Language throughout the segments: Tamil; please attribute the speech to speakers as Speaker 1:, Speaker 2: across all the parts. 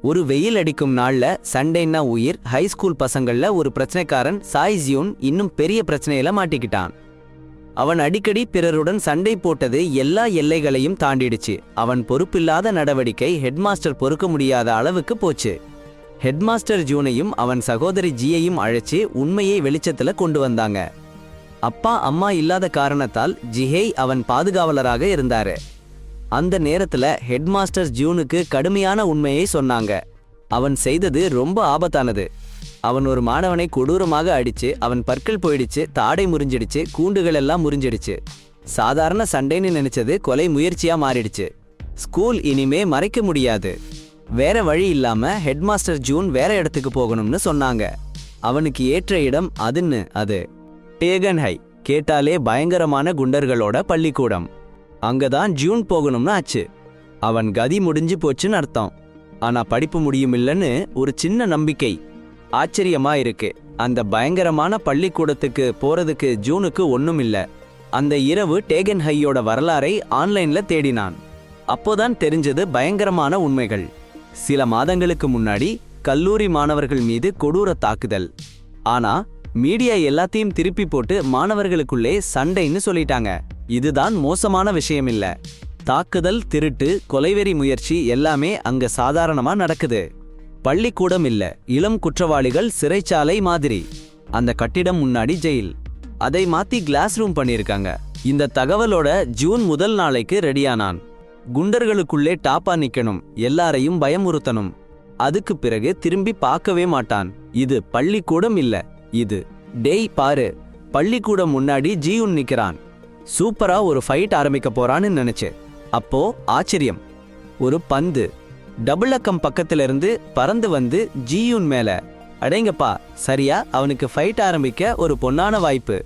Speaker 1: ஒரு வெயில் அடிக்கும் நாள்ல சண்டைன்னா உயிர் ஹைஸ்கூல் பசங்கள்ல ஒரு பிரச்சனைக்காரன் சாய் ஜியூன் இன்னும் பெரிய பிரச்சனையில மாட்டிக்கிட்டான். அவன் அடிக்கடி பிறருடன் சண்டை போட்டது எல்லா எல்லைகளையும் தாண்டிடுச்சு. அவன் பொறுப்பில்லாத நடவடிக்கை ஹெட்மாஸ்டர் பொறுக்க முடியாத அளவுக்கு போச்சு. ஹெட்மாஸ்டர் ஜூனையும் அவன் சகோதரி ஜியையும் அழைச்சு உண்மையை வெளிச்சத்துல கொண்டு வந்தாங்க. அப்பா அம்மா இல்லாத காரணத்தால் ஜிஹேய் அவன் பாதுகாவலராக இருந்தாரு. அந்த நேரத்துல ஹெட்மாஸ்டர் ஜூனுக்கு கடுமையான உண்மையை சொன்னாங்க. அவன் செய்தது ரொம்ப ஆபத்தானது. அவன் ஒரு மாணவனை கொடூரமாக அடிச்சு அவன் பற்கள் போயிடுச்சு, தாடை முறிஞ்சிடுச்சு, கூண்டுகள் எல்லாம் முறிஞ்சிடுச்சு. சாதாரண சண்டைன்னு நினைச்சது கொலை முயற்சியா மாறிடுச்சு. ஸ்கூல் இனிமே மறைக்க முடியாது. வேற வழி இல்லாம ஹெட்மாஸ்டர் ஜூன் வேற இடத்துக்கு போகணும்னு சொன்னாங்க. அவனுக்கு ஏற்ற இடம் அது டேகன் ஹை. கேட்டாலே பயங்கரமான குண்டர்களோட பள்ளிக்கூடம். அங்கதான் ஜூன் போகணும்னு ஆச்சு. அவன் கதி முடிஞ்சு போச்சுன்னு அர்த்தம். ஆனா படிப்பு முடியுமில்லன்னு ஒரு சின்ன நம்பிக்கை. ஆச்சரியமா இருக்கு. அந்த பயங்கரமான பள்ளிக்கூடத்துக்கு போறதுக்கு ஜூனுக்கு ஒண்ணும் இல்ல. அந்த இரவு டேகன் ஹையோட வரலாறை ஆன்லைன்ல தேடினான். அப்போதான் தெரிஞ்சது பயங்கரமான உண்மைகள். சில மாதங்களுக்கு முன்னாடி கல்லூரி மாணவர்கள் மீது கொடூர தாக்குதல். ஆனா மீடியா எல்லாத்தையும் திருப்பி போட்டு மாணவர்களுக்குள்ளே சண்டைன்னு சொல்லிட்டாங்க. இதுதான் மோசமான விஷயம் இல்ல. தாக்குதல், திருட்டு, கொலைவெறி முயற்சி எல்லாமே அங்க சாதாரணமா நடக்குது. பள்ளிக்கூடம் இல்ல, இளம் குற்றவாளிகள் சிறைச்சாலை மாதிரி. அந்த கட்டிடம் முன்னாடி ஜெயில். அதை மாத்தி கிளாஸ் ரூம் பண்ணிருக்காங்க. இந்த தகவலோட ஜூன் முதல் நாளைக்கு ரெடியானான். குண்டர்களுக்குள்ளே டாப்பா நிக்கணும், எல்லாரையும் பயமுறுத்தணும். அதுக்கு பிறகு திரும்பி பார்க்கவே மாட்டான். இது பள்ளிக்கூடம் இல்ல, இது டேய் பாரு. பள்ளிக்கூடம் முன்னாடி ஜியூன் நிக்கிறான். சூப்பரா ஒரு ஃபைட் ஆரம்பிக்க போறான்னு நினைச்சு. அப்போ ஆச்சரியம். ஒரு பந்து டபுள் அக்கம் பக்கத்துல இருந்து பறந்து வந்து ஜியூன் மேல. அடேங்கப்பா, சரியா அவனுக்கு ஃபைட் ஆரம்பிக்க ஒரு பொன்னான வாய்ப்பு.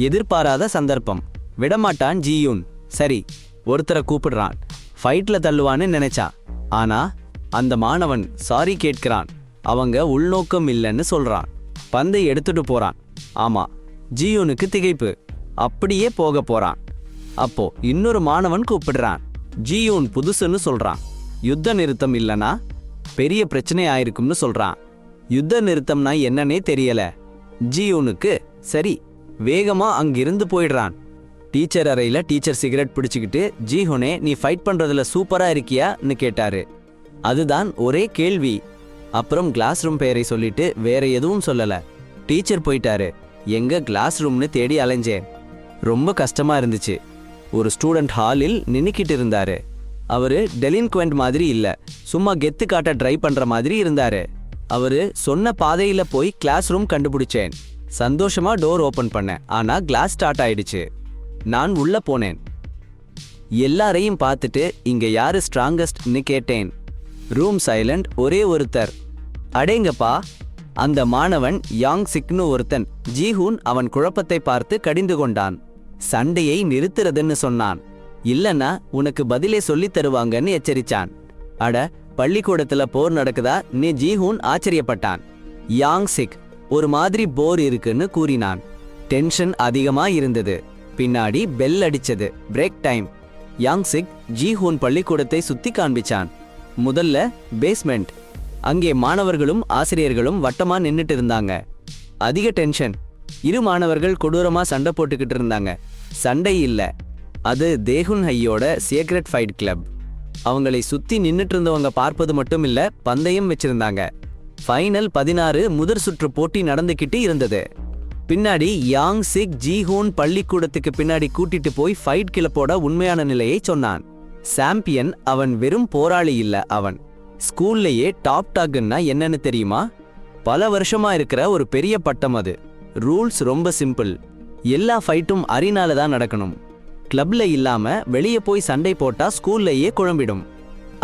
Speaker 1: எதிர்பாராத சந்தர்ப்பம். விடமாட்டான் ஜியூன். சரி, ஒருத்தரை கூப்பிடுறான். ஃபைட்ல தள்ளுவான்னு நினைச்சான். ஆனா அந்த மாணவன் சாரி கேட்கிறான். அவங்க உள்நோக்கம் இல்லைன்னு சொல்றான். பந்தை எடுத்துட்டு போறான். ஆமா, ஜியூனுக்கு திகைப்பு. அப்படியே போக போறான். அப்போ இன்னொரு மாணவன் கூப்பிடுறான். ஜியூன் புதுசுன்னு சொல்றான். யுத்த நிறுத்தம் இல்லனா பெரிய பிரச்சனை ஆயிருக்கும்னு சொல்றான். யுத்த நிறுத்தம்னா என்னன்னே தெரியல ஜியூனுக்கு. சரி, வேகமா அங்கிருந்து போயிடுறான். டீச்சர் அறையில டீச்சர் சிகரெட் பிடிச்சுக்கிட்டு, ஜிஹுனே நீ ஃபைட் பண்றதுல சூப்பரா இருக்கியான்னு கேட்டாரு. அதுதான் ஒரே கேள்வி. அப்புறம் கிளாஸ் ரூம் பெயரை சொல்லிட்டு வேற எதுவும் சொல்லல. டீச்சர் போயிட்டாரு. எங்க கிளாஸ் ரூம்னு தேடி அலைஞ்சேன். ரொம்ப கஷ்டமா இருந்துச்சு. ஒரு ஸ்டூடெண்ட் ஹாலில் நின்னுக்கிட்டு இருந்தாரு. அவரு டெலின்குவெண்ட் மாதிரி இல்ல, சும்மா கெத்து காட்ட ட்ரை பண்ற மாதிரி இருந்தாரு. அவரு சொன்ன பாதையில போய் கிளாஸ் ரூம் கண்டுபிடிச்சேன். சந்தோஷமா டோர் ஓபன் பண்ணேன். ஆனா கிளாஸ் ஸ்டார்ட் ஆயிடுச்சு. நான் உள்ள போனேன். எல்லாரையும் பார்த்துட்டு இங்க யாரு ஸ்ட்ராங்கஸ்ட்னு கேட்டேன். Room silent. ஒரே ஒருத்தர். அடேங்கப்பா, அந்த மாணவன் யாங் சிக்னு ஒருத்தன். ஜிஹூன் அவன் குழப்பத்தை பார்த்து கடிந்து கொண்டான். சண்டையை நிறுத்துறதுன்னு சொன்னான். இல்லன்னா உனக்கு பதிலே சொல்லி தருவாங்கன்னு எச்சரிச்சான். அட, பள்ளிக்கூடத்துல போர் நடக்குதா நீ? ஜிஹூன் ஆச்சரியப்பட்டான். யாங் சிக் ஒரு மாதிரி போர் இருக்குன்னு கூறினான். டென்ஷன் அதிகமா இருந்தது. பின்னாடி பெல் அடிச்சது. Break time. யாங் சிக் ஜிஹூன் பள்ளிக்கூடத்தை சுத்தி காண்பிச்சான். முதல்ல பேஸ்மெண்ட். அங்கே மாணவர்களும் ஆசிரியர்களும் வட்டமா நின்னுட்டு இருந்தாங்க. அதிக டென்ஷன். இரு மாணவர்கள் கொடூரமா சண்டை போட்டுக்கிட்டு இருந்தாங்க. சண்டை இல்ல, அது தேகுன் ஹையோட சீக்ரெட் ஃபைட் கிளப். அவங்களை சுத்தி நின்னுட்டு இருந்தவங்க பார்ப்பது மட்டும் இல்ல, பந்தயம் வச்சிருந்தாங்க. ஃபைனல் 16 முதற் சுற்று போட்டி நடந்துகிட்டு இருந்தது. பின்னாடி யாங் சிக் ஜிஹூன் பள்ளிக்கூடத்துக்கு பின்னாடி கூட்டிட்டு போய் ஃபைட் கிளப்போட உண்மையான நிலையை சொன்னான். சாம்பியன் அவன் வெறும் போராளி இல்ல, அவன் ஸ்கூல்லையே டாப் டாக்னா என்னன்னு தெரியுமா? பல வருஷமா இருக்கிற ஒரு பெரிய பட்டம் அது. ரூல்ஸ் ரொம்ப சிம்பிள். எல்லா ஃபைட்டும் அரினால தான் நடக்கணும். கிளப்ல இல்லாம வெளியே போய் சண்டை போட்டா ஸ்கூல்லையே குழம்பிடும்.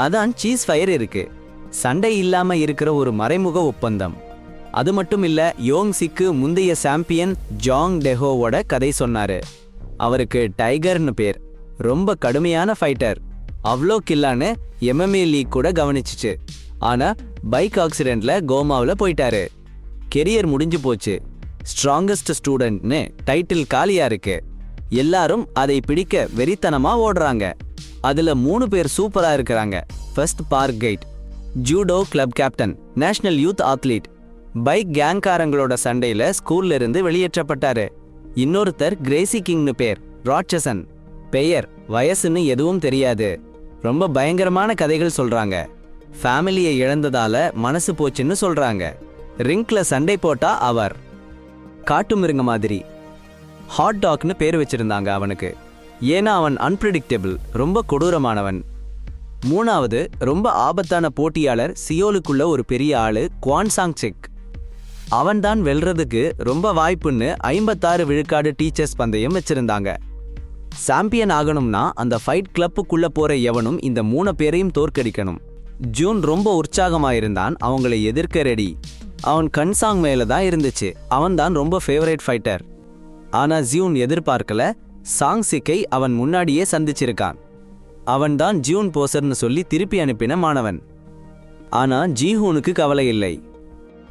Speaker 1: அதான் சீஸ் ஃபயர் இருக்கு. சண்டை இல்லாம இருக்கிற ஒரு மறைமுக ஒப்பந்தம். அது மட்டும் இல்ல, யோங் சிக்கு முந்தைய சாம்பியன் ஜாங் டெஹோவோட கதை சொன்னாரு. அவருக்கு டைகர்னு பேர். ரொம்ப கடுமையான ஃபைட்டர். அவ்வளோ கில்லான்னு MMA லீக் கூட கவனிச்சிச்சு. ஆனா பைக் ஆக்சிடென்ட்ல கோமாவில் போயிட்டாரு. கெரியர் முடிஞ்சு போச்சு. ஸ்ட்ராங்கஸ்ட் ஸ்டூடெண்ட்னு டைட்டில் காலியா இருக்கு. எல்லாரும் அதை பிடிக்க வெறித்தனமா ஓடுறாங்க. அதுல 3 பேர் சூப்பரா இருக்கிறாங்க. ஃபர்ஸ்ட் பார்க் கைட். Judo club captain, national youth athlete. Bike கேங்காரங்களோட சண்டையில ஸ்கூல்ல இருந்து வெளியேற்றப்பட்டாரு. இன்னொருத்தர் கிரேசி கிங்னு பேர், ராட்சசன். பெயர், வயசுன்னு எதுவும் தெரியாது. ரொம்ப பயங்கரமான கதைகள் சொல்றாங்க. ஃபேமிலியை இழந்ததால மனசு போச்சுன்னு சொல்றாங்க. ரிங்க்ல சண்டை போட்டா அவர் காட்டு மிருங்க மாதிரி. ஹாட் டாக்னு பேர் வச்சிருந்தாங்க அவனுக்கு. ஏன்னா அவன் அன்பிரடிக்டபிள், ரொம்ப கொடூரமானவன். மூணாவது, ரொம்ப ஆபத்தான போட்டியாளர், சியோலுக்குள்ள ஒரு பெரிய ஆளு, குவான்சாங் செக். அவன்தான் வெல்றதுக்கு ரொம்ப வாய்ப்புன்னு 56 விழுக்காடு டீச்சர்ஸ் பந்தயம் வச்சிருந்தாங்க. சாம்பியன் ஆகணும்னா அந்த ஃபைட் கிளப்புக்குள்ள போற எவனும் இந்த 3 பேரையும் தோற்கடிக்கணும். ஜூன் ரொம்ப உற்சாகமாயிருந்தான், அவங்களை எதிர்க்க ரெடி. அவன் கன்சாங் மேல தான் இருந்துச்சு. அவன் தான் ரொம்ப ஃபேவரட் ஃபைட்டர். ஆனா ஜியூன் எதிர்பார்க்கல, சாங் சிக்கை அவன் முன்னாடியே சந்திச்சிருக்கான். அவன் தான் ஜியூன் போசர்னு சொல்லி திருப்பி அனுப்பின மாணவன். ஆனா ஜிஹூனுக்கு கவலை இல்லை.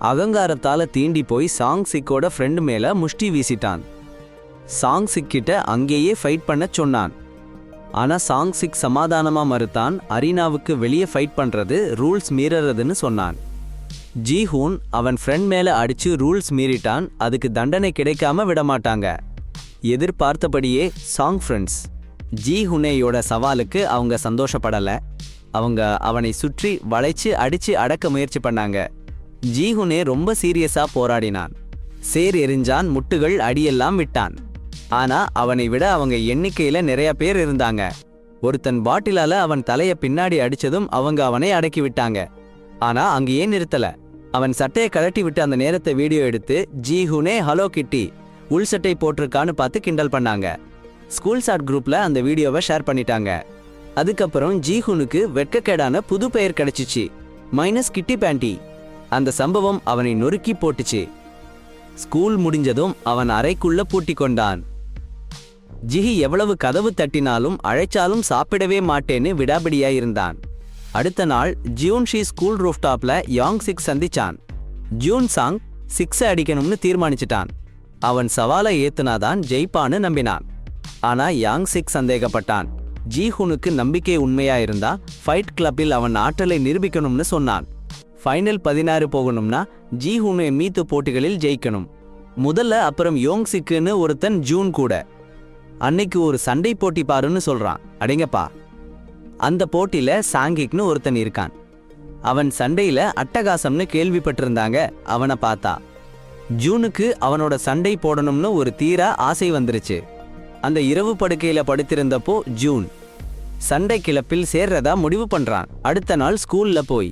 Speaker 1: அகங்காரத்தால தீண்டி போய் சாங் சிக்கோட ஃப்ரெண்டு மேல முஷ்டி வீசிட்டான். சாங் சிக் கிட்ட அங்கேயே ஃபைட் பண்ண சொன்னான். ஆனா சாங் சிக் சமாதானமா மறுத்தான். அரீனாவுக்கு வெளியே ஃபைட் பண்றது ரூல்ஸ் மீறறதுன்னு சொன்னான். ஜிஹூன் அவன் ஃப்ரெண்ட் மேல அடிச்சு ரூல்ஸ் மீறிட்டான். அதுக்கு தண்டனை கிடைக்காம விடமாட்டாங்க. எதிர்பார்த்தபடியே சாங் ஃப்ரெண்ட்ஸ் ஜிஹுனேயோட சவாலுக்கு அவங்க சந்தோஷப்படல. அவங்க அவனை சுற்றி வளைச்சு அடிச்சு அடக்க முயற்சி பண்ணாங்க. ஜிஹுனே ரொம்ப சீரியஸா போராடினான். சேர் எரிஞ்சான், முட்டுகள் அடியெல்லாம் விட்டான். ஆனா அவனை விட அவங்க எண்ணிக்கையில நிறைய பேர் இருந்தாங்க. ஒருத்தன் பாட்டிலால அவன் தலைய பின்னாடி அடிச்சதும் அவங்க அவனை அடக்கி விட்டாங்க. ஆனா அங்கேயே நிறுத்தல. அவன் சட்டையை கழட்டி விட்டு அந்த நேரத்தை வீடியோ எடுத்து ஜிஹுனே ஹலோ கிட்டி உள் சட்டை போட்டிருக்கான்னு பார்த்து கிண்டல் பண்ணாங்க. ஸ்கூல் சாட் குரூப்ல அந்த வீடியோவை ஷேர் பண்ணிட்டாங்க. அதுக்கப்புறம் ஜிஹுனுக்கு வெட்கக்கேடான புது பெயர் கிடைச்சிச்சு, மைனஸ் கிட்டி பேண்டி. அந்த சம்பவம் அவனை நொறுக்கி போட்டுச்சு. ஸ்கூல் முடிஞ்சதும் அவன் அறைக்குள்ள பூட்டி கொண்டான். ஜிஹி எவ்வளவு கதவு தட்டினாலும் அழைச்சாலும் சாப்பிடவே மாட்டேன்னு விடாபிடியா இருந்தான். அடுத்த நாள் ஜியூன்ஷி ஸ்கூல் ரூஃப்டாப்ல யாங் சிக் சந்திச்சான். ஜூன் சாங் 6 அடிக்கணும்னு தீர்மானிச்சிட்டான். அவன் சவாலை ஏத்துனாதான் ஜெயிப்பான்னு நம்பினான். ஆனா யாங் சிக் சந்தேகப்பட்டான். ஜிஹுனுக்கு நம்பிக்கை உண்மையா இருந்தா ஃபைட் கிளப்பில் அவன் ஆற்றலை நிரூபிக்கணும்னு சொன்னான். ஃபைனல் 16 போகணும்னா ஜிஹுனே மீத்து போட்டிகளில் ஜெயிக்கணும் முதல்ல. அப்புறம் யோங் சிக்குன்னு ஒருத்தன் ஜூன் கூட. அன்னைக்கு ஒரு சண்டை போட்டி பாருன்னு சொல்றான். அடேங்கப்பா. அந்த போட்டியில சாங்கிக்னு ஒருத்தன் இருக்கான். அவன் சண்டையில அட்டகாசம்னு கேள்விப்பட்டிருந்தாங்க. அவனை பார்த்தா ஜூனுக்கு அவனோட சண்டை போடணும்னு ஒரு தீரா ஆசை வந்துருச்சு. அந்த இரவு படுக்கையில படுத்திருந்தப்போ ஜூன் சண்டை கிளப்பில் சேர்றதா முடிவு பண்றான். அடுத்த நாள் ஸ்கூல்ல போய்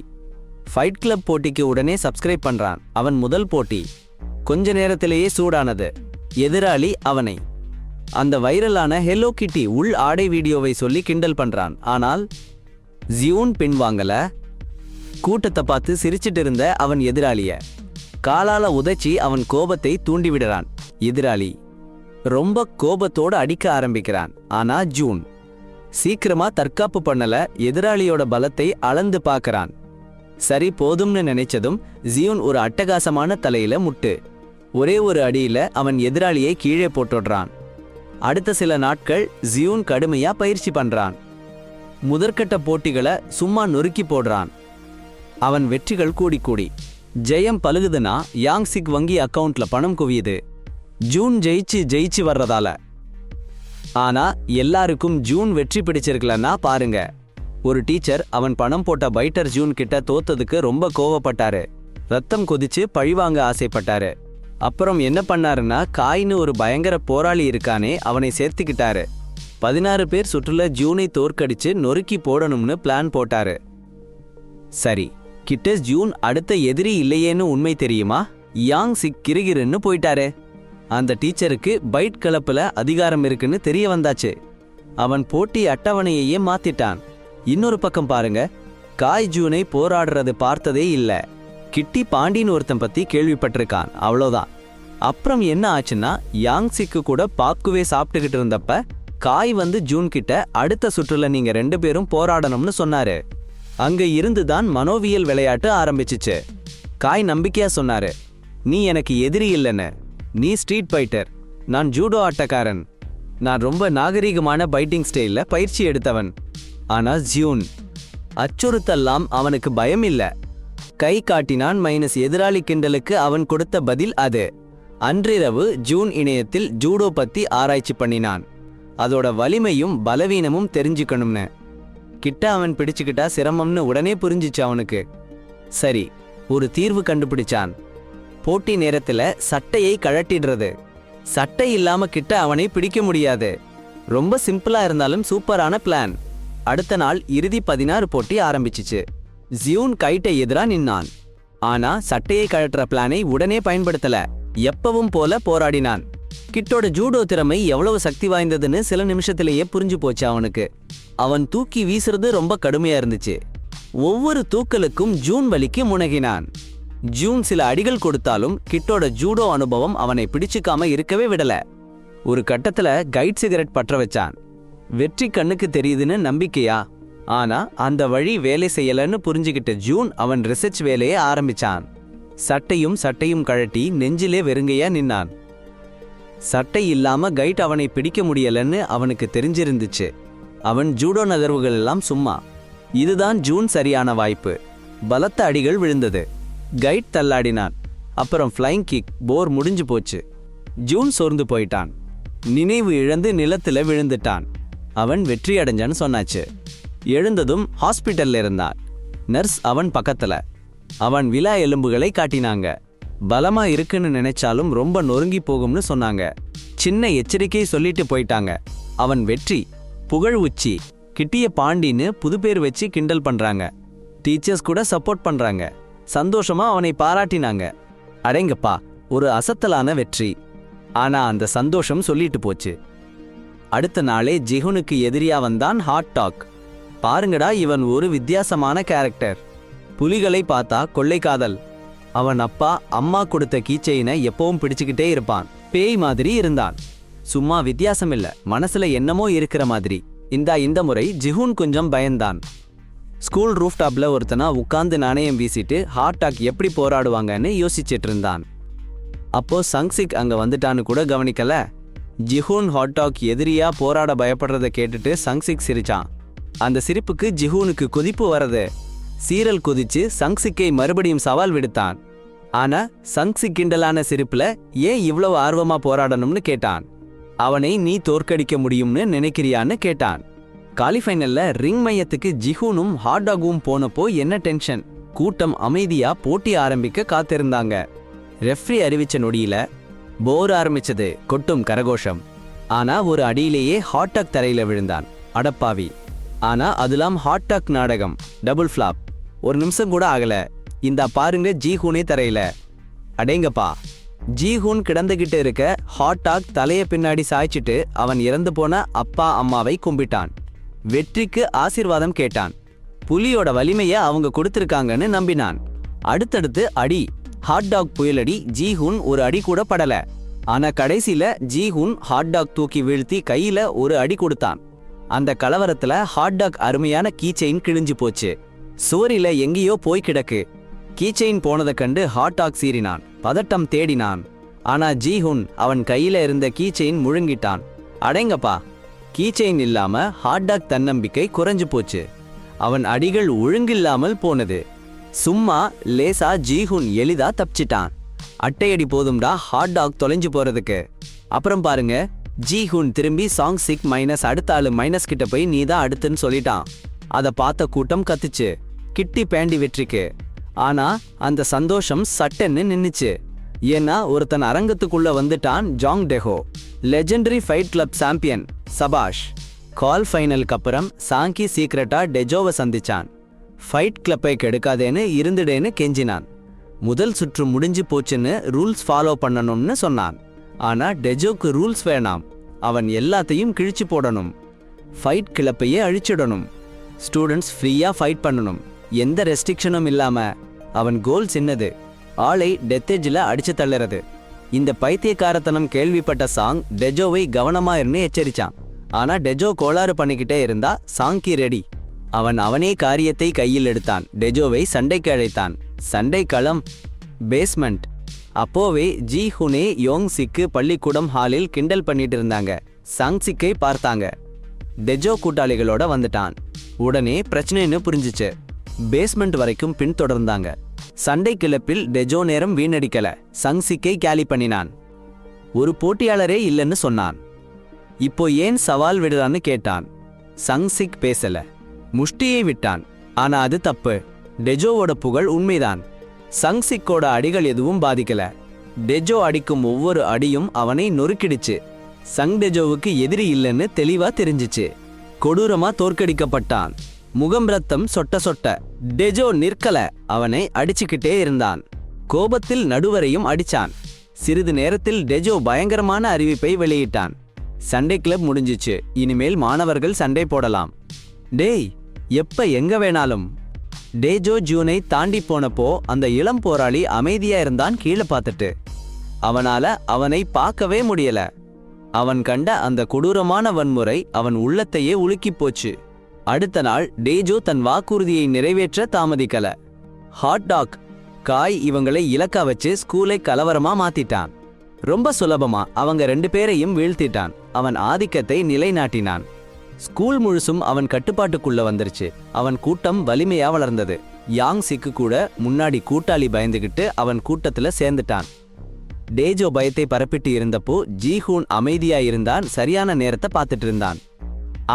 Speaker 1: ஃபைட் கிளப் போட்டிக்கு உடனே சப்ஸ்கிரைப் பண்றான். அவன் முதல் போட்டி கொஞ்ச நேரத்திலேயே சூடானது. எதிராளி அவனை அந்த வைரலான ஹெலோ கிட்டி உள் ஆடை வீடியோவை சொல்லி கிண்டல் பண்றான். ஆனால் ஜியூன் பின்வாங்கல. கூட்டத்தை பார்த்து சிரிச்சிட்டு இருந்த அவன் எதிராளிய காலால உதைச்சி அவன் கோபத்தை தூண்டிவிடுறான். எதிராளி ரொம்ப கோபத்தோடு அடிக்க ஆரம்பிக்கிறான். ஆனா ஜூன் சீக்கிரமா தற்காப்பு பண்ணல. எதிராளியோட பலத்தை அளந்து பார்க்கறான். சரி போதும்னு நினைச்சதும் ஜியூன் ஒரு அட்டகாசமான தலையில முட்டு. ஒரே ஒரு அடியில அவன் எதிராளியை கீழே போட்டுடுறான். அடுத்த சில நாட்கள் ஜியூன் கடுமையா பயிற்சி பண்றான். முதற்கட்ட போட்டிகளை சும்மா நொறுக்கி போடுறான். அவன் வெற்றிகள் கூடி கூடி ஜெயம் பழுகுதுன்னா யாங் சிக் வங்கி அக்கவுண்ட்ல பணம் குவியுது. ஜூன் ஜெயிச்சு வர்றதால. ஆனா எல்லாருக்கும் ஜூன் வெற்றி பிடிச்சிருக்கலன்னா பாருங்க. ஒரு டீச்சர் அவன் பணம் போட்ட பைட்டர் ஜூன் கிட்ட தோத்ததுக்கு ரொம்ப கோவப்பட்டாரு. ரத்தம் கொதிச்சு பழிவாங்க ஆசைப்பட்டாரு. அப்புறம் என்ன பண்ணாருன்னா காயின்னு ஒரு பயங்கர போராளி இருக்கானே அவனை சேர்த்துக்கிட்டாரு. 16 பேர் சுற்றுல ஜூனை தோற்கடிச்சு நொறுக்கி போடணும்னு பிளான் போட்டாரு. சரி, கிட்ட ஜூன் அடுத்த எதிரி இல்லையேன்னு உண்மை தெரியுமா? யாங் சிக் கிருகிருன்னு போயிட்டாரு. அந்த டீச்சருக்கு பைட் கலப்புல அதிகாரம் இருக்குன்னு தெரிய வந்தாச்சு. அவன் போட்டி அட்டவணையையே மாத்திட்டான். இன்னொரு பக்கம் பாருங்க, காய் ஜூனை போராடுறது பார்த்ததே இல்ல. கிட்டி பாண்டின்னு ஒருத்தன் பத்தி கேள்விப்பட்டிருக்கான், அவ்வளோதான். அப்புறம் என்ன ஆச்சுன்னா யாங் சிக்கு கூட பாப்குவே சாப்பிட்டுக்கிட்டு இருந்தப்ப காய் வந்து ஜூன் கிட்ட அடுத்த சுற்றுல நீங்க 2 பேரும் போராடணும்னு சொன்னாரு. அங்க இருந்துதான் மனோவியல் விளையாட்டு ஆரம்பிச்சிச்சு. காய் நம்பிக்கையா சொன்னாரு, நீ எனக்கு எதிரி இல்லைன்னு. நீ ஸ்ட்ரீட் ஃபைட்டர், நான் ஜூடோ ஆட்டக்காரன். நான் ரொம்ப நாகரீகமான பைட்டிங் ஸ்டைல்ல பயிற்சி எடுத்தவன். ஆனா ஜூன் அச்சுறுத்தல்லாம் அவனுக்கு பயம் இல்ல. கை காட்டினான் மைனஸ் எதிராளி கிண்டலுக்கு அவன் கொடுத்த பதில் அது. அன்றிரவு ஜூன் இணையத்தில் ஜூடோ பத்தி ஆராய்ச்சி பண்ணினான். அதோட வலிமையும் பலவீனமும் தெரிஞ்சுக்கணும்னு. கிட்ட அவன் பிடிச்சுக்கிட்டா சிரமம்னு உடனே புரிஞ்சிச்சு அவனுக்கு. சரி, ஒரு தீர்வு கண்டுபிடிச்சான். போட்டி நேரத்துல சட்டையை கழட்டிடுறது. சட்டை இல்லாம கிட்ட அவனை பிடிக்க முடியாது. ரொம்ப சிம்பிளா இருந்தாலும் சூப்பரான பிளான். அடுத்த நாள் இறுதி 16 போட்டி ஆரம்பிச்சிச்சு. ஜியூன் கைட்டை எதிரா நின்னான். ஆனா சட்டையை கழட்டுற பிளானை உடனே பயன்படுத்தல. எப்பவும் போல போராடினான். கிட்டோட ஜூடோ திறமை எவ்வளவு சக்தி வாய்ந்ததுன்னு சில நிமிஷத்திலேயே புரிஞ்சு போச்சு அவனுக்கு. அவன் தூக்கி வீசுறது ரொம்ப கடுமையா இருந்துச்சு. ஒவ்வொரு தூக்கலுக்கும் ஜூன் வலிக்கு முனகினான். ஜூன் சில அடிகள் கொடுத்தாலும் கிட்டோட ஜூடோ அனுபவம் அவனை பிடிச்சுக்காம இருக்கவே விடல. ஒரு கட்டத்துல கைட் சிகரெட் பற்ற வச்சான். வெற்றி கண்ணுக்கு தெரியுதுன்னு நம்பிக்கையா? ஆனா அந்த வழி வேலை செய்யலன்னு புரிஞ்சுக்கிட்ட ஜூன் அவன் ரிசர்ச் வேலையை ஆரம்பிச்சான். சட்டையும் கழட்டி நெஞ்சிலே வெறுங்கையா நின்னான். சட்டை இல்லாம கைட் அவனை பிடிக்க முடியலன்னு அவனுக்கு தெரிஞ்சிருந்துச்சு. அவன் ஜூடோ நகர்வுகள் எல்லாம் சும்மா. இதுதான் ஜூன் சரியான வாய்ப்பு. பலத்த அடிகள் விழுந்தது. கைட் தள்ளாடினான். அப்புறம் ஃப்ளைங் கிக். போர் முடிஞ்சு போச்சு. ஜூன் சோர்ந்து போயிட்டான். நினைவு இழந்து நிலத்துல விழுந்துட்டான். அவன் வெற்றி அடைஞ்சான்னு சொன்னாச்சு. எழுந்ததும் ஹாஸ்பிட்டல்ல இருந்தான். நர்ஸ் அவன் பக்கத்துல. அவன் விலா எலும்புகளை காட்டினாங்க. பலமா இருக்குன்னு நினைச்சாலும் ரொம்ப நொறுங்கி போகும்னு சொன்னாங்க. சின்ன எச்சரிக்கை சொல்லிட்டு போயிட்டாங்க. அவன் வெற்றி, புகழ் உச்சி, கிட்டிய பாண்டின்னு புது பேர் வச்சு கிண்டல் பண்றாங்க. டீச்சர்ஸ் கூட சப்போர்ட் பண்றாங்க. சந்தோஷமா அவனை பாராட்டினாங்க. அடேங்கப்பா, ஒரு அசத்தலான வெற்றி. ஆனா அந்த சந்தோஷம் சொல்லிட்டு போச்சு. அடுத்த நாளே ஜிஹுனுக்கு எதிரியா வந்தான் ஹாட் டாக். பாருங்கடா, இவன் ஒரு வித்தியாசமான கேரக்டர். புலிகளை பார்த்தா கொள்ளை காதல். அவன் அப்பா அம்மா கொடுத்த கீச்செயினை எப்பவும் பிடிச்சுக்கிட்டே இருப்பான். பேய் மாதிரி இருந்தான். சும்மா வித்தியாசம் இல்ல, மனசுல என்னமோ இருக்கிற மாதிரி. இந்த முறை ஜிஹுன் கொஞ்சம் பயந்தான். ஸ்கூல் ரூஃப்டாப்ல ஒருத்தனா உட்கார்ந்து நாணயம் வீசிட்டு ஹாட் டாக் எப்படி போராடுவாங்கன்னு யோசிச்சுட்டு இருந்தான். அப்போ சங்சிக் அங்க வந்துட்டான்னு கூட கவனிக்கல. ஜிஹூன் ஹாட் டாக் எதிரியா போராட பயப்படுறத கேட்டுட்டு சங்சிக் சிரிச்சான். அந்த சிரிப்புக்கு ஜிஹூனுக்கு கொதிப்பு வரது. சீரல் கொதிச்சு சங்சிக்கை மறுபடியும் சவால் விடுத்தான். ஆனா சங்சிக் கிண்டலான சிரிப்புல ஏன் இவ்வளவு ஆர்வமா போராடணும்னு கேட்டான். அவனை நீ தோற்கடிக்க முடியும்னு நினைக்கிறியான்னு கேட்டான். குவாலிஃபைனல்ல ரிங் மையத்துக்கு ஜிஹூனும் ஹாட் டாகும் போனப்போ என்ன டென்ஷன். கூட்டம் அமைதியா போட்டி ஆரம்பிக்க காத்திருந்தாங்க. ரெஃப்ரி அறிவிச்ச நொடியில போர் ஆரம்பிச்சது. கொட்டும் கரகோஷம். ஆனா ஒரு அடியிலேயே ஹாட் டாக் தரையில விழுந்தான். அடப்பாவி. ஆனா அதுலாம் ஹாட் டாக் நாடகம். Double flop. ஒரு நிமிஷம் கூட ஆகல. இந்த பாருங்க ஜிஹூனே தரையில. அடேங்கப்பா. ஜிஹூன் கிடந்துகிட்டு இருக்க ஹாட் டாக் தலைய பின்னாடி சாய்ச்சிட்டு அவன் இறந்து போன அப்பா அம்மாவை கும்பிட்டான். வெற்றிக்கு ஆசீர்வாதம் கேட்டான். புலியோட வலிமைய அவங்க கொடுத்திருக்காங்கன்னு நம்பினான். அடுத்தடுத்து அடி. Hot dog புயலடி. ஜிஹூன் ஒரு அடி கூட படல. ஆனா கடைசியில ஜிஹூன் ஹாட் டாக் தூக்கி வீழ்த்தி கையில ஒரு அடி கொடுத்தான். அந்த கலவரத்துல ஹாட் டாக் அருமையான கீச்செயின் கிழிஞ்சு போச்சு. சுவரில எங்கேயோ போய் கிடக்கு. கீச்செயின் போனதை கண்டு ஹாட் டாக் சீறினான். பதட்டம் தேடினான். ஆனா ஜிஹூன் அவன் கையில இருந்த கீச்செயின் முழுங்கிட்டான். அடேங்கப்பா. கீச்செயின் இல்லாம ஹாட் டாக் தன்னம்பிக்கை குறைஞ்சு போச்சு. அவன் அடிகள் ஒழுங்கில்லாமல் போனது. சும்மா லேசா ஜிஹூன் எளிதா தப்பிச்சிட்டான். அட்டையடி போதும்டா ஹாட் டாக் தொலைஞ்சு போறதுக்கு. அப்புறம் பாருங்க, ஜிஹூன் திரும்பி சாங்சிக் மைனஸ் அடுத்த ஆளு மைனஸ் கிட்ட போய் நீதான் அடுத்துன்னு சொல்லிட்டான். அதை பார்த்த கூட்டம் கத்துச்சு. கிட்டி பேண்டி வெற்றிக்கு. ஆனா அந்த சந்தோஷம் சட்டன்னு நின்னுச்சு. ஏன்னா ஒருத்தன் அரங்கத்துக்குள்ள வந்துட்டான். ஜாங் டெஹோ, லெஜெண்டரி ஃபைட் கிளப் சாம்பியன். சபாஷ். கால் ஃபைனலுக்கு அப்புறம் சாங்கி சீக்ரெட்டா டெஜோவை சந்திச்சான். ஃபைட் கிளப்பை கெடுக்காதேன்னு இருந்துடேன்னு கெஞ்சினான். முதல் சுற்று முடிஞ்சு போச்சுன்னு ரூல்ஸ் ஃபாலோ பண்ணணும்னு சொன்னான். ஆனா டெஜோக்கு ரூல்ஸ் வேணாம். அவன் எல்லாத்தையும் கிழிச்சு போடணும். ஃபைட் கிளப்பையே அழிச்சிடணும். ஸ்டூடெண்ட்ஸ் ஃப்ரீயா ஃபைட் பண்ணணும். எந்த ரெஸ்ட்ரிக்ஷனும் இல்லாம. அவன் கோல் சின்னது. ஆளை டெத்தேஜில் அடிச்சு தள்ளுறது. இந்த பைத்தியக்காரத்தனம் கேள்விப்பட்ட சாங் டெஜோவை கவனமா இருந்து எச்சரிச்சான். ஆனா டெஜோ கோளாறு பண்ணிக்கிட்டே இருந்தா சாங்கி ரெடி. அவனே காரியத்தை கையில் எடுத்தான். டெஜோவை சண்டைக்கு அழைத்தான். சண்டை களம் பேஸ்மெண்ட். அப்போவே ஜிஹூனே யோங்சிக்கு பள்ளிக்கூடம் ஹாலில் கிண்டல் பண்ணிட்டு இருந்தாங்க. சாங்சிக்கை பார்த்தாங்க. டெஜோ கூட்டாளிகளோட வந்துட்டான். உடனே பிரச்சனைன்னு புரிஞ்சிச்சு. பேஸ்மெண்ட் வரைக்கும் பின்தொடர்ந்தாங்க. சண்டை கிளப்பில் டெஜோ நேரம் வீணடிக்கல. சங்சிக்கை கேலி பண்ணினான். ஒரு போட்டியாளரே இல்லைன்னு சொன்னான். இப்போ ஏன் சவால் விடுறான்னு கேட்டான். சங்சிக் பேசல. முஷ்டியை விட்டான். ஆனா அது தப்பு. டெஜோவோட புகழ் உண்மைதான். சங்சிக்கோட அடிகள் எதுவும் பாதிக்கல. டெஜோ அடிக்கும் ஒவ்வொரு அடியும் அவனை நொறுக்கிடுச்சு. சங் டெஜோவுக்கு எதிரி இல்லைன்னு தெளிவா தெரிஞ்சிச்சு. கொடூரமா தோற்கடிக்கப்பட்டான். முகம் ரத்தம் சொட்ட சொட்ட. டெஜோ நிற்கல. அவனை அடிச்சுக்கிட்டே இருந்தான். கோபத்தில் நடுவரையும் அடிச்சான். சிறிது நேரத்தில் டெஜோ பயங்கரமான அறிவிப்பை வெளியிட்டான். சண்டே கிளப் முடிஞ்சிச்சு. இனிமேல் மாணவர்கள் சண்டை போடலாம். டேய், எப்ப எங்க வேணாலும். டேஜோ ஜூனை தாண்டி போனப்போ அந்த இளம் போராளி அமைதியா இருந்தான். கீழே பார்த்துட்டு அவனால அவனை பார்க்கவே முடியல. அவன் கண்ட அந்த கொடூரமான வன்முறை அவன் உள்ளத்தையே உலுக்கி போச்சு. அடுத்த நாள் டேஜோ தன் வாக்குறுதியை நிறைவேற்ற தாமதிக்கல. ஹாட் டாக் காய் இவங்களை இலக்கா வச்சு ஸ்கூலை கலவரமா மாத்திட்டான். ரொம்ப சுலபமா அவங்க 2 பேரையும் வீழ்த்திட்டான். அவன் ஆதிக்கத்தை நிலைநாட்டினான். ஸ்கூல் முழுசும் அவன் கட்டுப்பாட்டுக்குள்ள வந்துருச்சு. அவன் கூட்டம் வலிமையா வளர்ந்தது. யாங் சிக்கு கூட முன்னாடி கூட்டாளி பயந்துகிட்டு அவன் கூட்டத்துல சேர்ந்துட்டான். டேஜோ பயத்தை பரப்பிட்டு இருந்தப்போ ஜீஹூன் அமைதியா இருந்தான். சரியான நேரத்தை பார்த்துட்டு இருந்தான்.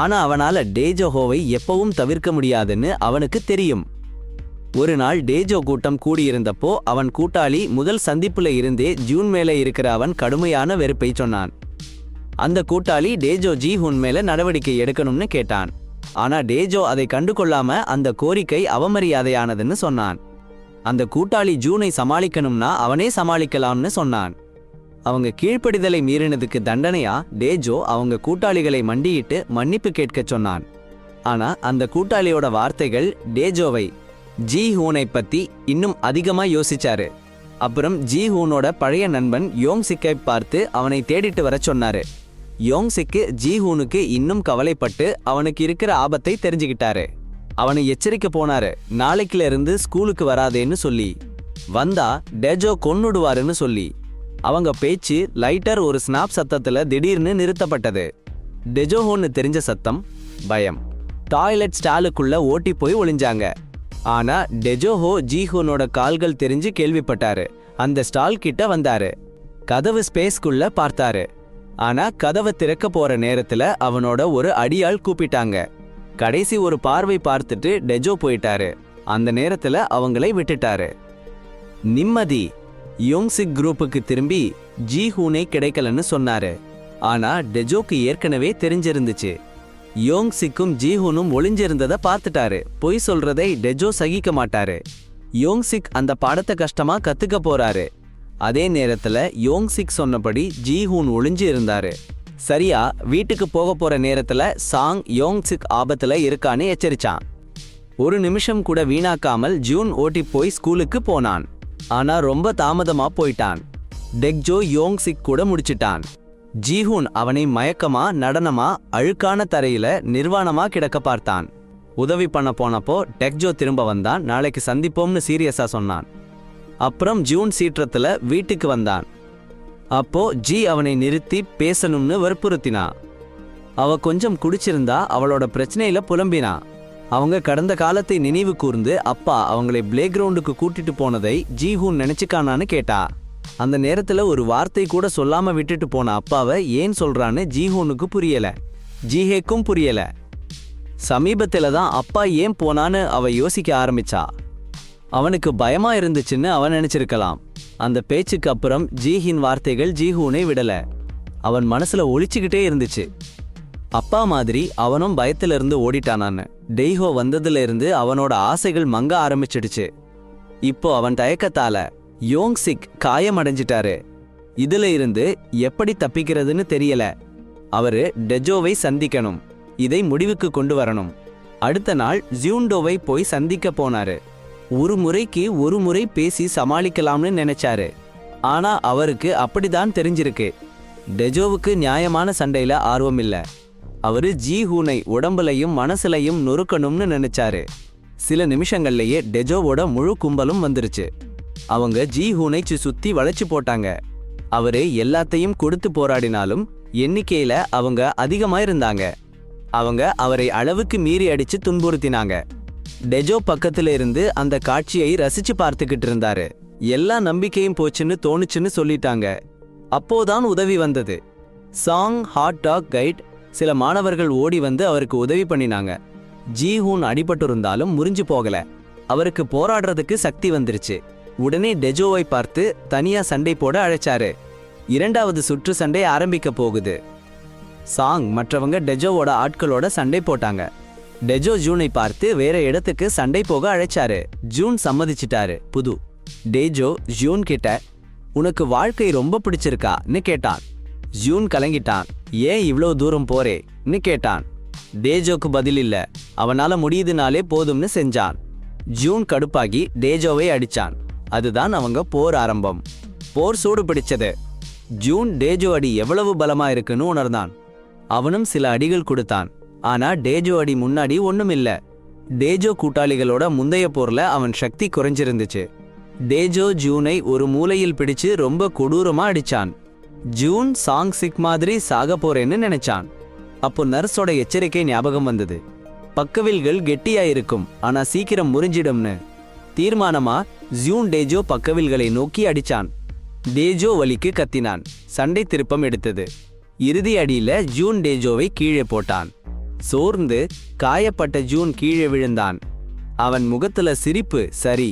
Speaker 1: ஆனா அவனால டேஜோஹோவை எப்பவும் தவிர்க்க முடியாதுன்னு அவனுக்கு தெரியும். ஒரு நாள் டேஜோ கூட்டம் கூடியிருந்தப்போ அவன் கூட்டாளி முதல் சந்திப்புல இருந்தே ஜூன் மேல இருக்கிற அவன் கடுமையான வெறுப்பை சொன்னான். அந்த கூட்டாளி டேஜோ ஜீஹூன் மேல நடவடிக்கை எடுக்கணும்னு கேட்டான். ஆனா டேஜோ அதை கண்டுகொள்ளாம அந்த கோரிக்கை அவமரியாதையானதுன்னு சொன்னான். அந்த கூட்டாளி ஜூனை சமாளிக்கணும்னா அவனே சமாளிக்கலாம்னு சொன்னான். அவங்க கீழ்ப்படிதலை மீறினதுக்கு தண்டனையா டேஜோ அவங்க கூட்டாளிகளை மண்டியிட்டு மன்னிப்பு கேட்க சொன்னான். ஆனா அந்த கூட்டாளியோட வார்த்தைகள் டேஜோவை ஜீஹூனை பத்தி இன்னும் அதிகமா யோசிச்சாரு. அப்புறம் ஜீஹூனோட பழைய நண்பன் யோங்சிக்கை பார்த்து அவனை தேடிட்டு வர சொன்னாரு. யோங்சிக்கு ஜீஹூனுக்கு இன்னும் கவலைப்பட்டு அவனுக்கு இருக்கிற ஆபத்தை தெரிஞ்சுக்கிட்டாரு. அவனை எச்சரிக்க போனாரு. நாளைக்குல இருந்து ஸ்கூலுக்கு வராதேன்னு சொல்லி. வந்தா டேஜோ கொன்னுடுவாருன்னு சொல்லி. அவங்க பேச்சு லைட்டர் ஒரு ஸ்னாப் சத்தத்துல திடீர்னு நிறுத்தப்பட்டது. டெஜோஹோன்னு தெரிஞ்ச சத்தம். பயம். டாய்லெட் ஸ்டாலுக்குள்ள ஓட்டி போய் ஒளிஞ்சாங்க. ஆனா டெஜோஹோ ஜீஹூனோட கால்கள் தெரிஞ்சு கேள்விப்பட்டாரு. அந்த ஸ்டால் கிட்ட வந்தாரு. கதவு ஸ்பேஸ்க்குள்ள பார்த்தாரு. ஆனா கதவை திறக்க போற நேரத்துல அவனோட ஒரு அடியாள் கூப்பிட்டாங்க. கடைசி ஒரு பார்வை பார்த்துட்டு டெஜோ போயிட்டாரு. அந்த நேரத்துல அவங்களை விட்டுட்டாரு. நிம்மதி. யோங்சிக் குரூப்புக்கு திரும்பி ஜீஹூனே கிடைக்கலன்னு சொன்னாரு. ஆனா டெஜோக்கு ஏற்கனவே தெரிஞ்சிருந்துச்சு. யோங்சிக்கும் ஜீஹூனும் ஒளிஞ்சிருந்ததை பார்த்துட்டாரு. பொய் சொல்றதை டெஜோ சகிக்க மாட்டாரு. யோங்சிக் அந்த பாடத்தை கஷ்டமா கத்துக்க போறாரு. அதே நேரத்துல யோங்சிக் சொன்னபடி ஜீஹூன் ஒளிஞ்சு இருந்தாரு. சரியா வீட்டுக்கு போக போற நேரத்துல சாங் யோங்சிக் ஆபத்துல இருக்கான்னு எச்சரிச்சான். ஒரு நிமிஷம் கூட வீணாக்காமல் ஜூன் ஓட்டி போய் ஸ்கூலுக்கு போனான். ஆனா ரொம்ப தாமதமா போயிட்டான். டெக்ஜோ யோங்சிக் கூட முடிச்சிட்டான். ஜீஹூன் அவனை மயக்கமா நடனமா அழுக்கான தரையில நிர்வாணமா கிடக்க பார்த்தான். உதவி பண்ண போனப்போ டெக்ஜோ திரும்ப வந்தான். நாளைக்கு சந்திப்போம்னு சீரியஸா சொன்னான். அப்புறம் ஜூன் சீற்றத்துல வீட்டுக்கு வந்தான். அப்போ ஜி அவனை நிறுத்தி பேசணும்னு வற்புறுத்தினா. அவ கொஞ்சம் குடிச்சிருந்தா அவளோட பிரச்சனையில புலம்பினா. அவங்க கடந்த காலத்தை நினைவு கூர்ந்து அப்பா அவங்களை பிளே கிரவுண்டுக்கு கூட்டிட்டு போனதை ஜீஹூன் நினைச்சுக்கானான்னு கேட்டா. அந்த நேரத்துல ஒரு வார்த்தை கூட சொல்லாம விட்டுட்டு போன அப்பாவை ஏன் சொல்றான்னு ஜீஹூனுக்கு புரியல. ஜீஹேக்கும் புரியல. சமீபத்துல தான் அப்பா ஏன் போனான்னு அவ யோசிக்க ஆரம்பிச்சா. அவனுக்கு பயமா இருந்துச்சுன்னு அவன் நினைச்சிருக்கலாம். அந்த பேச்சுக்கு அப்புறம் ஜீஹின் வார்த்தைகள் ஜீஹூனை விடல. அவன் மனசுல ஒளிச்சுக்கிட்டே இருந்துச்சு. அப்பா மாதிரி அவனும் பயத்துல இருந்து ஓடிட்டானான்னு. டெய்ஹோ வந்ததுல இருந்து அவனோட ஆசைகள் மங்க ஆரம்பிச்சிடுச்சு. இப்போ அவன் தயக்கத்தால யோங்சிக் காயமடைஞ்சிட்டாரு. இதுல இருந்து எப்படி தப்பிக்கிறதுன்னு தெரியல. அவரு டெஜோவை சந்திக்கணும். இதை முடிவுக்கு கொண்டு வரணும். அடுத்த நாள் ஜியூண்டோவை போய் சந்திக்க போனாரு. ஒரு முறைக்கு ஒரு முறை பேசி சமாளிக்கலாம்னு நினைச்சாரு. ஆனா அவருக்கு அப்படிதான் தெரிஞ்சிருக்கு. டெஜோவுக்கு நியாயமான சண்டையில ஆர்வம் இல்ல. அவரு ஜீஹூனை உடம்புலையும் மனசுலையும் நொறுக்கணும்னு நினைச்சாரு. சில நிமிஷங்கள்லயே டெஜோவோட முழு கும்பலும் வந்துருச்சு. அவங்க ஜீஹூனை சுத்தி வளைச்சு போட்டாங்க. அவரு எல்லாத்தையும் கொடுத்து போராடினாலும் எண்ணிக்கையில அவங்க அதிகமா இருந்தாங்க. அவங்க அவரை அளவுக்கு மீறி அடிச்சு துன்புறுத்தினாங்க. டெஜோ பக்கத்துல இருந்து அந்த காட்சியை ரசிச்சு பார்த்துக்கிட்டு இருந்தாரு. எல்லா நம்பிக்கையும் போச்சுன்னு தோணுச்சுன்னு சொல்லிட்டாங்க. அப்போதான் உதவி வந்தது. Song hot dog guide. சில மாணவர்கள் ஓடி வந்து அவருக்கு உதவி பண்ணினாங்க. ஜீஹூன் அடிபட்டு இருந்தாலும் முறிஞ்சு போகல. அவருக்கு போராடுறதுக்கு சக்தி வந்துருச்சு. உடனே டெஜோவை பார்த்து தனியா சண்டை போட அழைச்சாரு. இரண்டாவது சுற்று சண்டை ஆரம்பிக்க போகுது. சாங் மற்றவங்க டெஜோவோட ஆட்களோட சண்டை போட்டாங்க. டெஜோ ஜூனை பார்த்து வேற இடத்துக்கு சண்டை போக அழைச்சாரு. ஜூன் சம்மதிச்சிட்டாரு. டெஜோ ஜூன் கிட்ட உனக்கு வாழ்க்கை ரொம்ப பிடிச்சிருக்கான்னு கேட்டான். ஜூன் கலங்கிட்டான். ஏன் இவ்வளோ தூரம் போறேன்னு கேட்டான். டேஜோக்கு பதில் இல்ல. அவனால முடியுதுனாலே போதும்னு செஞ்சான். ஜூன் கடுப்பாகி டேஜோவை அடிச்சான். அதுதான் அவங்க போர் ஆரம்பம். போர் சூடு பிடிச்சது. ஜூன் டேஜோ அடி எவ்வளவு பலமா இருக்குன்னு உணர்ந்தான். அவனும் சில அடிகள் கொடுத்தான். ஆனா டேஜோ அடி முன்னாடி ஒண்ணும் இல்ல. டேஜோ கூட்டாளிகளோட முந்தைய போர்ல அவன் சக்தி குறைஞ்சிருந்துச்சு. டேஜோ ஜூனை ஒரு மூலையில் பிடிச்சு ரொம்ப கொடூரமா அடிச்சான். ஜூன் சாங் சிக் மாதிரி சாக போறேன்னு நினைச்சான். அப்போ நர்ஸோட எச்சரிக்கை ஞாபகம் வந்தது. பக்கவில்கள் கெட்டியா இருக்கும், ஆனா சீக்கிரம் முறிஞ்சிடும்னு. தீர்மானமா ஜூன் டேஜோ பக்கவில்களை நோக்கி அடிச்சான். டேஜோ வலிக்கு கத்தினான். சண்டை திருப்பம் எடுத்தது. இறுதி அடியில ஜூன் டேஜோவை கீழே போட்டான். சோர்ந்து காயப்பட்ட ஜூன் கீழே விழுந்தான். அவன் முகத்துல சிரிப்பு. சரி,